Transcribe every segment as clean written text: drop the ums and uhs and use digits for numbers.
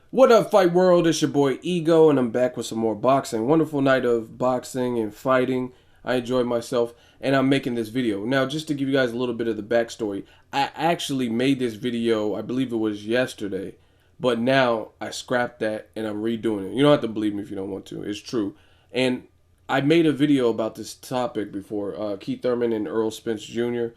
What up, fight world? It's your boy Ego, and I'm back with some more boxing. Wonderful night of boxing and fighting. I enjoyed myself, and I'm making this video. Now, just to give you guys a little bit of the backstory, I actually made this video, I believe it was yesterday, but now I scrapped that and I'm redoing it. You don't have to believe me if you don't want to. It's true. And I made a video about this topic before, Keith Thurman and Errol Spence Jr.,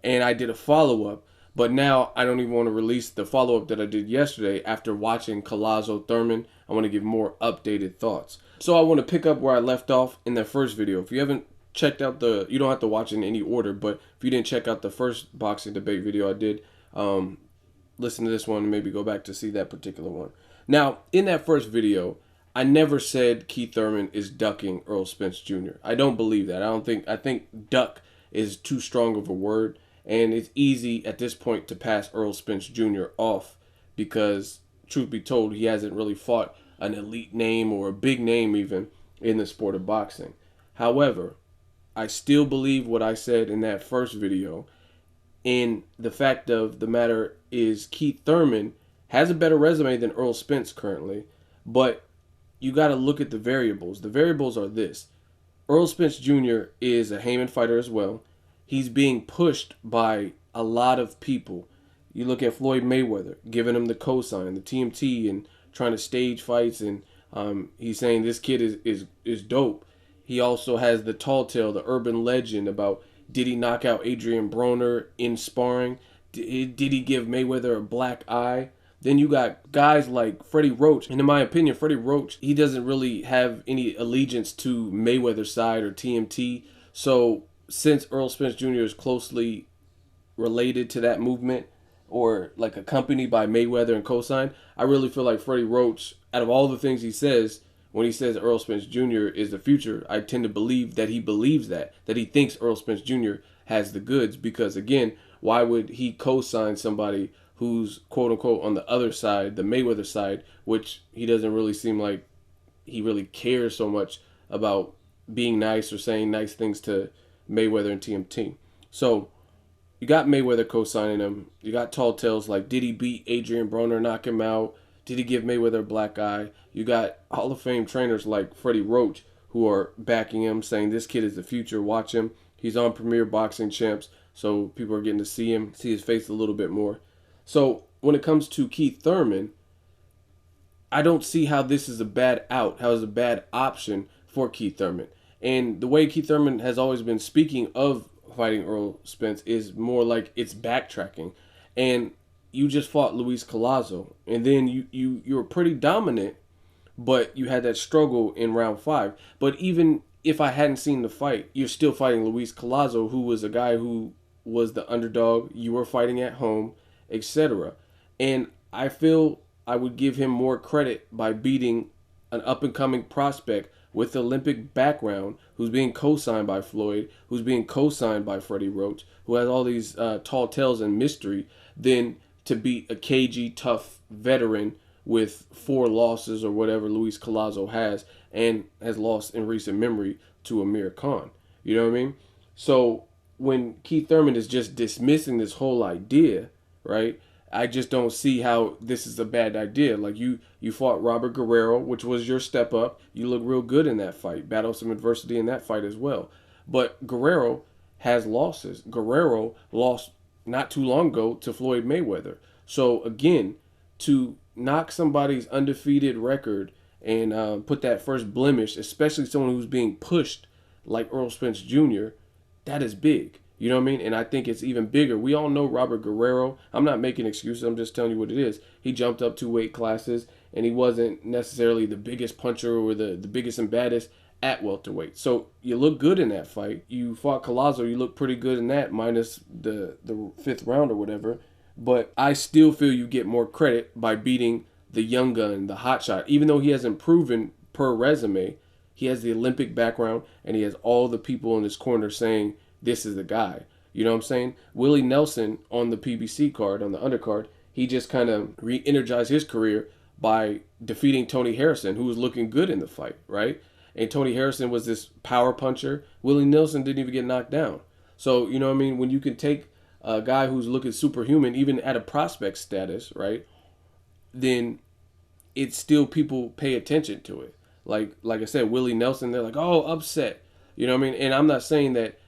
and I did a follow-up. But now I don't even want to release the follow-up that I did yesterday after watching Collazo Thurman. I want to give more updated thoughts. So I want to pick up where I left off in that first video. If you haven't checked out you don't have to watch in any order, but if you didn't check out the first boxing debate video I did, listen to this one and maybe go back to see that particular one. Now, in that first video, I never said Keith Thurman is ducking Errol Spence Jr. I don't believe that. I think duck is too strong of a word. And it's easy at this point to pass Errol Spence Jr. off because, truth be told, he hasn't really fought an elite name or a big name even in the sport of boxing. However, I still believe what I said in that first video. And the fact of the matter is Keith Thurman has a better resume than Errol Spence currently. But you got to look at the variables. The variables are this. Errol Spence Jr. is a Heyman fighter as well. He's being pushed by a lot of people. You look at Floyd Mayweather, giving him the cosign, the TMT, and trying to stage fights, and he's saying this kid is dope. He also has the tall tale, the urban legend about did he knock out Adrian Broner in sparring? Did he give Mayweather a black eye? Then you got guys like Freddie Roach. And in my opinion, Freddie Roach, he doesn't really have any allegiance to Mayweather's side or TMT. So since Errol Spence Jr. is closely related to that movement or like accompanied by Mayweather and cosign, I really feel like Freddie Roach, out of all the things he says, when he says Errol Spence Jr. is the future, I tend to believe that he believes that he thinks Errol Spence Jr. has the goods because, again, why would he co-sign somebody who's quote-unquote on the other side, the Mayweather side, which he doesn't really seem like he really cares so much about being nice or saying nice things to Mayweather and TMT. So you got Mayweather co-signing him. You got tall tales like did he beat Adrian Broner, knock him out? Did he give Mayweather a black eye? You got Hall of Fame trainers like Freddie Roach who are backing him, saying this kid is the future. Watch him. He's on Premier Boxing Champs, so people are getting to see him, see his face a little bit more. So when it comes to Keith Thurman, I don't see how this is a bad out, how it's a bad option for Keith Thurman. And the way Keith Thurman has always been speaking of fighting Errol Spence is more like it's backtracking. And you just fought Luis Collazo, and then you were pretty dominant, but you had that struggle in round 5. But even if I hadn't seen the fight, you're still fighting Luis Collazo, who was a guy who was the underdog. You were fighting at home, etc. And I feel I would give him more credit by beating an up-and-coming prospect with Olympic background who's being co-signed by Floyd, who's being co-signed by Freddie Roach, who has all these tall tales and mystery, than to beat a cagey, tough veteran with 4 losses or whatever Luis Collazo has, and has lost in recent memory to Amir Khan. You know what I mean? So when Keith Thurman is just dismissing this whole idea, right, I just don't see how this is a bad idea. Like you fought Robert Guerrero, which was your step up. You look real good in that fight. Battled some adversity in that fight as well. But Guerrero has losses. Guerrero lost not too long ago to Floyd Mayweather. So again, to knock somebody's undefeated record and put that first blemish, especially someone who's being pushed like Errol Spence Jr., that is big. You know what I mean? And I think it's even bigger. We all know Robert Guerrero. I'm not making excuses. I'm just telling you what it is. He jumped up 2 weight classes, and he wasn't necessarily the biggest puncher or the biggest and baddest at welterweight. So you look good in that fight. You fought Collazo. You look pretty good in that, minus the 5th round or whatever. But I still feel you get more credit by beating the young gun, the hotshot. Even though he hasn't proven per resume, he has the Olympic background, and he has all the people in his corner saying, this is the guy. You know what I'm saying? Willie Nelson on the PBC card, on the undercard, he just kind of re-energized his career by defeating Tony Harrison, who was looking good in the fight, right? And Tony Harrison was this power puncher. Willie Nelson didn't even get knocked down. So, you know what I mean? When you can take a guy who's looking superhuman, even at a prospect status, right? Then it's still people pay attention to it. Like I said, Willie Nelson, they're like, oh, upset. You know what I mean? And I'm not saying that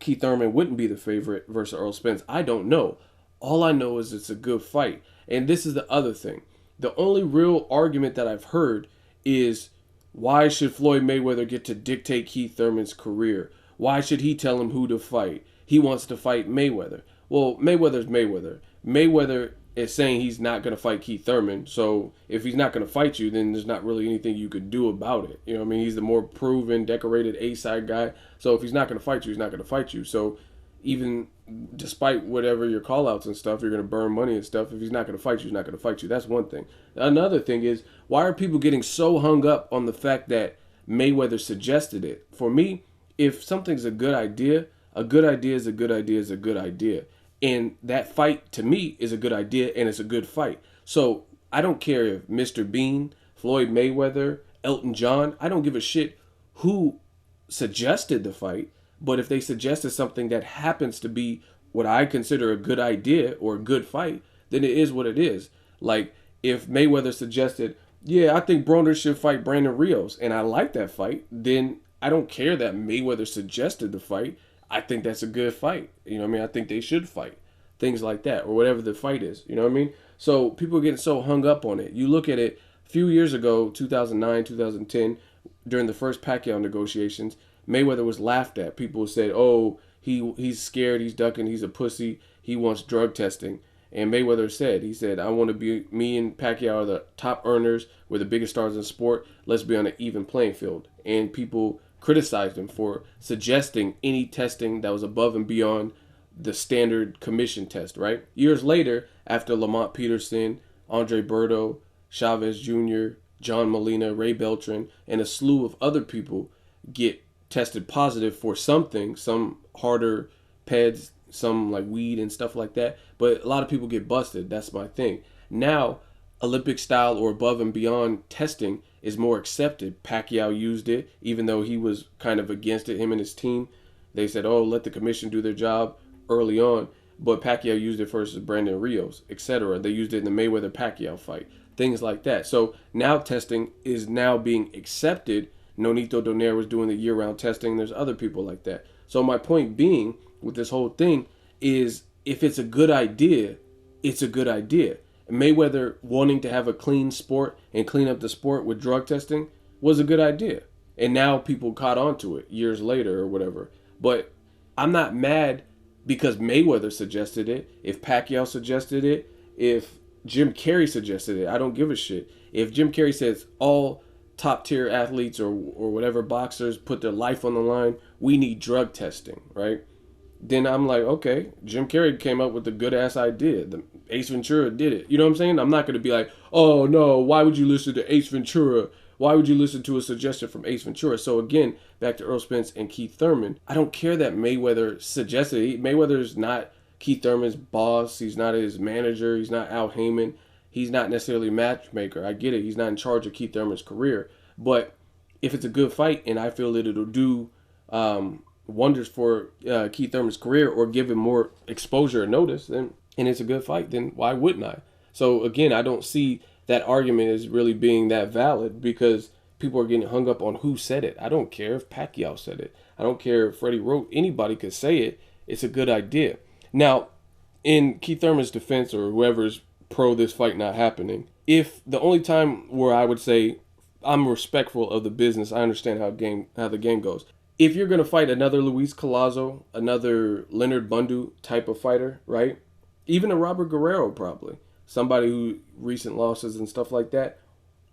Keith Thurman wouldn't be the favorite versus Errol Spence. I don't know. All I know is it's a good fight. And this is the other thing. The only real argument that I've heard is, why should Floyd Mayweather get to dictate Keith Thurman's career? Why should he tell him who to fight? He wants to fight Mayweather. Well, Mayweather's Mayweather. Mayweather is saying he's not going to fight Keith Thurman. So if he's not going to fight you, then there's not really anything you could do about it. You know what I mean? He's the more proven, decorated A-side guy. So if he's not going to fight you, he's not going to fight you. So even despite whatever your call-outs and stuff, you're going to burn money and stuff. If he's not going to fight you, he's not going to fight you. That's one thing. Another thing is, why are people getting so hung up on the fact that Mayweather suggested it? For me, if something's a good idea is a good idea is a good idea. And that fight, to me, is a good idea, and it's a good fight. So I don't care if Mr. Bean, Floyd Mayweather, Elton John, I don't give a shit who suggested the fight. But if they suggested something that happens to be what I consider a good idea or a good fight, then it is what it is. Like, if Mayweather suggested, yeah, I think Broner should fight Brandon Rios, and I like that fight, then I don't care that Mayweather suggested the fight. I think that's a good fight. You know what I mean? I think they should fight. Things like that, or whatever the fight is. You know what I mean? So people are getting so hung up on it. You look at it, a few years ago, 2009, 2010, during the first Pacquiao negotiations, Mayweather was laughed at. People said, oh, he's scared, he's ducking, he's a pussy, he wants drug testing. And Mayweather said, I want to be, me and Pacquiao are the top earners, we're the biggest stars in sport, let's be on an even playing field. And people criticized him for suggesting any testing that was above and beyond the standard commission test, right? Years later, after Lamont Peterson, Andre Berto, Chavez Jr., John Molina, Ray Beltran, and a slew of other people get tested positive for something, some harder peds, some like weed and stuff like that. But a lot of people get busted. That's my thing. Now, Olympic style or above and beyond testing is more accepted. Pacquiao used it, even though he was kind of against it, him and his team. They said, oh, let the commission do their job early on. But Pacquiao used it versus Brandon Rios, etc. They used it in the Mayweather-Pacquiao fight. Things like that. So now testing is now being accepted. Nonito Donaire was doing the year-round testing. There's other people like that. So my point being with this whole thing is, if it's a good idea, it's a good idea. Mayweather wanting to have a clean sport and clean up the sport with drug testing was a good idea. And now people caught on to it years later or whatever. But I'm not mad because Mayweather suggested it. If Pacquiao suggested it, if Jim Carrey suggested it, I don't give a shit. If Jim Carrey says all top tier athletes or whatever boxers put their life on the line, we need drug testing, right? Then I'm like, okay, Jim Carrey came up with a good ass idea. The Ace Ventura did it. You know what I'm saying? I'm not going to be like, oh no, why would you listen to Ace Ventura? Why would you listen to a suggestion from Ace Ventura? So again, back to Errol Spence and Keith Thurman. I don't care that Mayweather suggested it. Mayweather's not Keith Thurman's boss. He's not his manager. He's not Al Heyman. He's not necessarily a matchmaker. I get it. He's not in charge of Keith Thurman's career. But if it's a good fight and I feel that it'll do wonders for Keith Thurman's career or give him more exposure or notice, then, and it's a good fight, then why wouldn't I? So again, I don't see that argument as really being that valid because people are getting hung up on who said it. I don't care if Pacquiao said it. I don't care if Freddie wrote. Anybody could say it. It's a good idea. Now, in Keith Thurman's defense or whoever's pro this fight not happening, if the only time where I would say I'm respectful of the business, I understand how the game goes. If you're going to fight another Luis Collazo, another Leonard Bundu type of fighter, right? Even a Robert Guerrero probably, somebody who recent losses and stuff like that,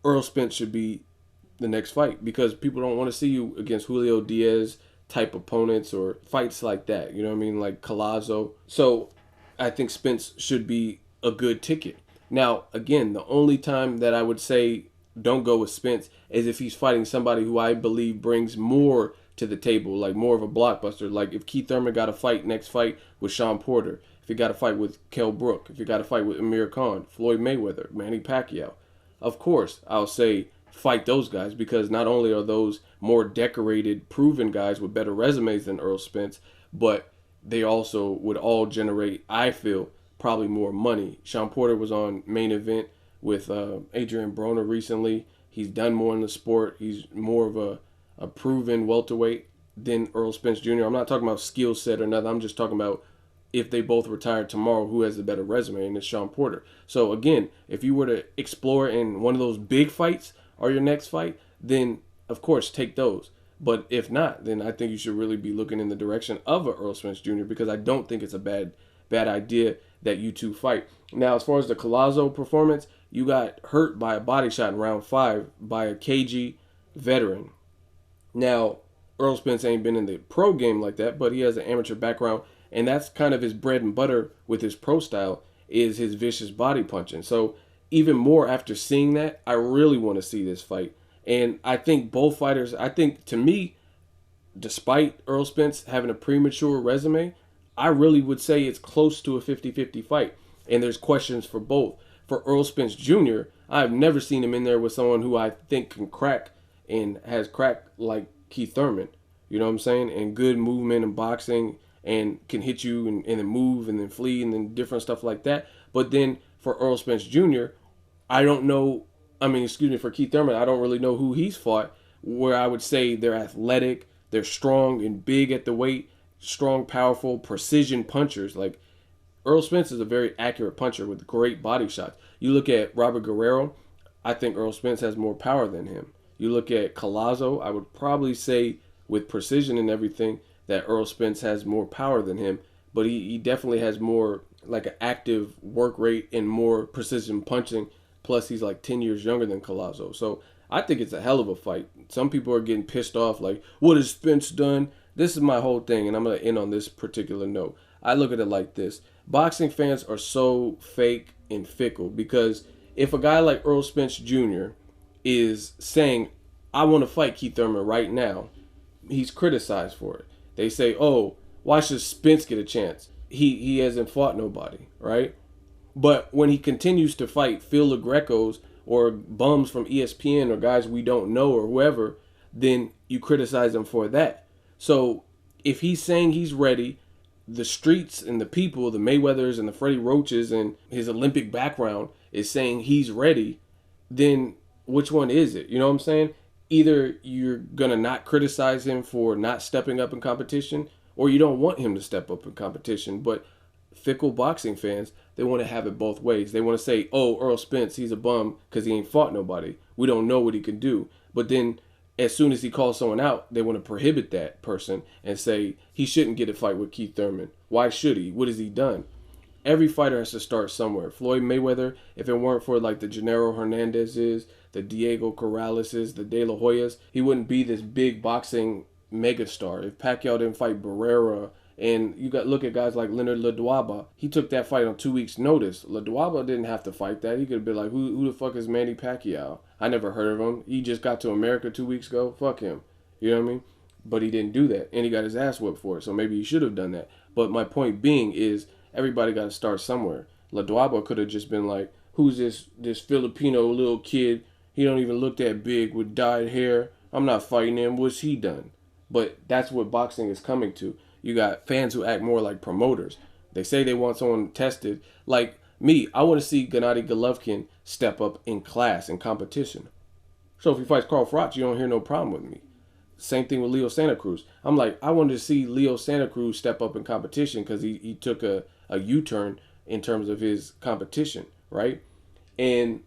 Errol Spence should be the next fight because people don't want to see you against Julio Diaz type opponents or fights like that. You know what I mean? Like Collazo. So I think Spence should be a good ticket. Now, again, the only time that I would say don't go with Spence is if he's fighting somebody who I believe brings more to the table, like more of a blockbuster. Like if Keith Thurman got a fight next fight with Sean Porter, if he got a fight with Kell Brook, if he got a fight with Amir Khan, Floyd Mayweather, Manny Pacquiao, of course I'll say fight those guys because not only are those more decorated, proven guys with better resumes than Errol Spence, but they also would all generate, I feel, probably more money. Sean Porter was on Main Event with Adrian Broner recently. He's done more in the sport. He's more of a proven welterweight than Errol Spence Jr. I'm not talking about skill set or nothing. I'm just talking about if they both retire tomorrow, who has the better resume, and it's Sean Porter. So again, if you were to explore in one of those big fights or your next fight, then of course take those. But if not, then I think you should really be looking in the direction of a Earl Spence Jr. because I don't think it's a bad idea that you two fight. Now, as far as the Collazo performance, you got hurt by a body shot in round 5 by a cagey veteran. Now, Earl Spence ain't been in the pro game like that, but he has an amateur background, and that's kind of his bread and butter with his pro style is his vicious body punching. So even more after seeing that, I really want to see this fight. And I think both fighters, I think to me, despite Earl Spence having a premature resume, I really would say it's close to a 50-50 fight. And there's questions for both. For Earl Spence Jr., I've never seen him in there with someone who I think can crack and has cracked like Keith Thurman. You know what I'm saying? And good movement and boxing and can hit you and then move and then flee and then different stuff like that. But then for Earl Spence Jr., I don't know. I mean, excuse me, for Keith Thurman, I don't really know who he's fought where I would say they're athletic, they're strong and big at the weight, strong, powerful, precision punchers. Like Earl Spence is a very accurate puncher with great body shots. You look at Robert Guerrero, I think Earl Spence has more power than him. You look at Collazo, I would probably say with precision and everything that Earl Spence has more power than him, but he definitely has more like an active work rate and more precision punching. Plus, he's like 10 years younger than Collazo. So I think it's a hell of a fight. Some people are getting pissed off like, what has Spence done? This is my whole thing, and I'm going to end on this particular note. I look at it like this. Boxing fans are so fake and fickle because if a guy like Earl Spence Jr. is saying, I want to fight Keith Thurman right now, he's criticized for it. They say, oh, why should Spence get a chance? He hasn't fought nobody, right? But when he continues to fight Phil LaGreco's or bums from ESPN or guys we don't know or whoever, then you criticize him for that. So if he's saying he's ready, the streets and the people, the Mayweathers and the Freddie Roaches and his Olympic background is saying he's ready, then which one is it? You know what I'm saying? Either you're going to not criticize him for not stepping up in competition or you don't want him to step up in competition. But fickle boxing fans, they want to have it both ways. They want to say, oh, Earl Spence, he's a bum because he ain't fought nobody. We don't know what he can do. But then as soon as he calls someone out, they want to prohibit that person and say he shouldn't get a fight with Keith Thurman. Why should he? What has he done? Every fighter has to start somewhere. Floyd Mayweather, if it weren't for like the Gennaro Hernandez's, the Diego Corrales's, the De La Hoyas, he wouldn't be this big boxing megastar. If Pacquiao didn't fight Barrera, and you got look at guys like Leonard Ledwaba, he took that fight on 2 weeks' notice. Ledwaba didn't have to fight that. He could have been like, who the fuck is Manny Pacquiao? I never heard of him. He just got to America 2 weeks ago. Fuck him. You know what I mean? But he didn't do that, and he got his ass whipped for it. So maybe he should have done that. But my point being is everybody got to start somewhere. Ledwaba could have just been like, who's this Filipino little kid? He don't even look that big with dyed hair. I'm not fighting him. What's he done? But that's what boxing is coming to. You got fans who act more like promoters. They say they want someone tested. Like me, I want to see Gennady Golovkin step up in class, in competition. So if he fights Carl Froch, you don't hear no problem with me. Same thing with Leo Santa Cruz. I'm like, I wanted to see Leo Santa Cruz step up in competition because he took a U-turn in terms of his competition, right? And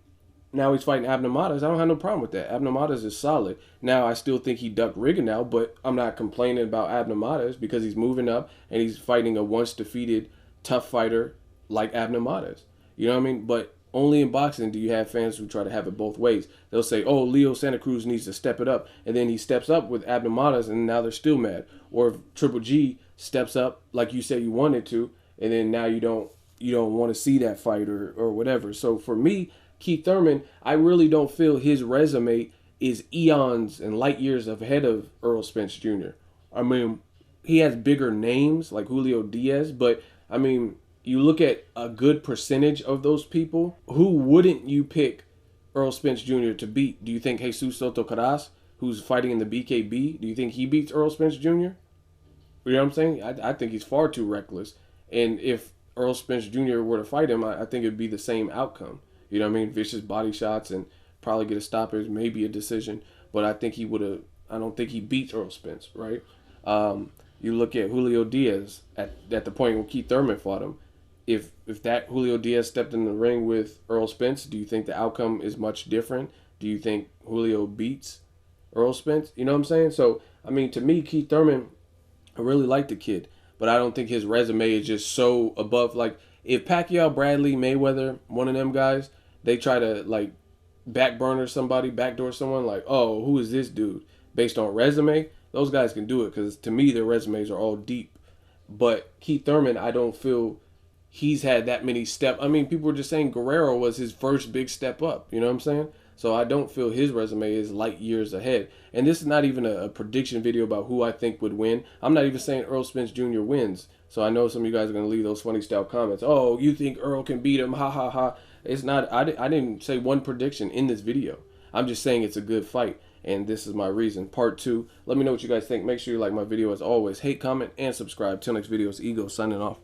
now he's fighting Abner Matas. I don't have no problem with that. Abner Matas is solid. Now, I still think he ducked Rigondeaux, but I'm not complaining about Abner Matas because he's moving up and he's fighting a once-defeated tough fighter like Abner Matas. You know what I mean? But only in boxing do you have fans who try to have it both ways. They'll say, oh, Leo Santa Cruz needs to step it up. And then he steps up with Abner Matas and now they're still mad. Or if Triple G steps up like you said you wanted to, and then now you don't want to see that fight or whatever. So for me, Keith Thurman, I really don't feel his resume is eons and light years ahead of Earl Spence Jr. I mean, he has bigger names like Julio Diaz, but I mean, you look at a good percentage of those people, who wouldn't you pick Earl Spence Jr. to beat? Do you think Jesus Soto Caras, who's fighting in the BKB, do you think he beats Earl Spence Jr.? You know what I'm saying? I think he's far too reckless. And if Earl Spence Jr. were to fight him, I think it would be the same outcome. You know what I mean? Vicious body shots and probably get a stoppage, maybe a decision. But I think he would have. I don't think he beats Errol Spence, right? You look at Julio Diaz at the point when Keith Thurman fought him. If that Julio Diaz stepped in the ring with Errol Spence, do you think the outcome is much different? Do you think Julio beats Errol Spence? You know what I'm saying? So I mean, to me, Keith Thurman, I really like the kid, but I don't think his resume is just so above. Like if Pacquiao, Bradley, Mayweather, one of them guys, they try to like backburner somebody, backdoor someone, like, oh, who is this dude? Based on resume, those guys can do it because to me their resumes are all deep. But Keith Thurman, I don't feel he's had that many step. I mean, people were just saying Guerrero was his first big step up. You know what I'm saying? So I don't feel his resume is light years ahead. And this is not even a prediction video about who I think would win. I'm not even saying Errol Spence Jr. wins. So I know some of you guys are going to leave those funny style comments. Oh, you think Earl can beat him? Ha ha ha. It's not. I didn't say one prediction in this video. I'm just saying it's a good fight. And this is my reason. Part 2. Let me know what you guys think. Make sure you like my video as always. Hate, comment, and subscribe. Till next video, it's Ego signing off.